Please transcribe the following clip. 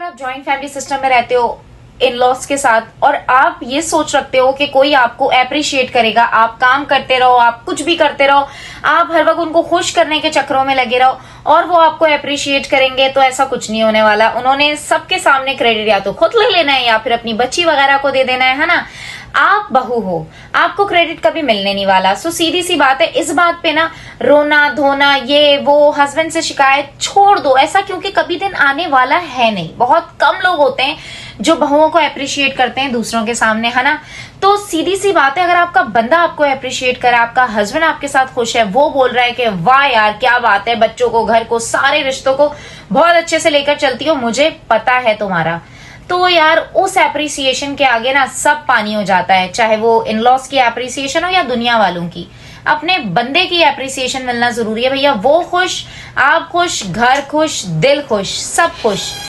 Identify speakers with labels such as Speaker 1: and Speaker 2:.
Speaker 1: आप joint family system में रहते हो इन लॉज के साथ और आप ये सोच रखते हो कि कोई आपको अप्रिशिएट करेगा, आप काम करते रहो, आप कुछ भी करते रहो, आप हर वक्त उनको खुश करने के चक्करों में लगे रहो और वो आपको अप्रिशिएट करेंगे, तो ऐसा कुछ नहीं होने वाला। उन्होंने सबके सामने क्रेडिट या तो खुद ले लेना है या फिर अपनी बच्ची वगैरह को दे देना है ना। आप बहू हो, आपको क्रेडिट कभी मिलने नहीं वाला। सो सीधी सी बात है, इस बात पे ना रोना धोना ये वो हस्बैंड से शिकायत छोड़ दो, ऐसा क्योंकि कभी दिन आने वाला है नहीं। बहुत कम लोग होते हैं जो बहुओं को अप्रिशिएट करते हैं दूसरों के सामने, है ना। तो सीधी सी बात है, अगर आपका बंदा आपको अप्रिशिएट करे, आपका हस्बैंड आपके साथ खुश है, वो बोल रहा है कि वाह यार क्या बात है, बच्चों को, घर को, सारे रिश्तों को बहुत अच्छे से लेकर चलती हो, मुझे पता है तुम्हारा, तो यार उस एप्रिसिएशन के आगे ना सब पानी हो जाता है। चाहे वो इन लॉज की एप्रिसिएशन हो या दुनिया वालों की, अपने बंदे की एप्रिसिएशन मिलना जरूरी है भैया। वो खुश, आप खुश, घर खुश, दिल खुश, सब खुश।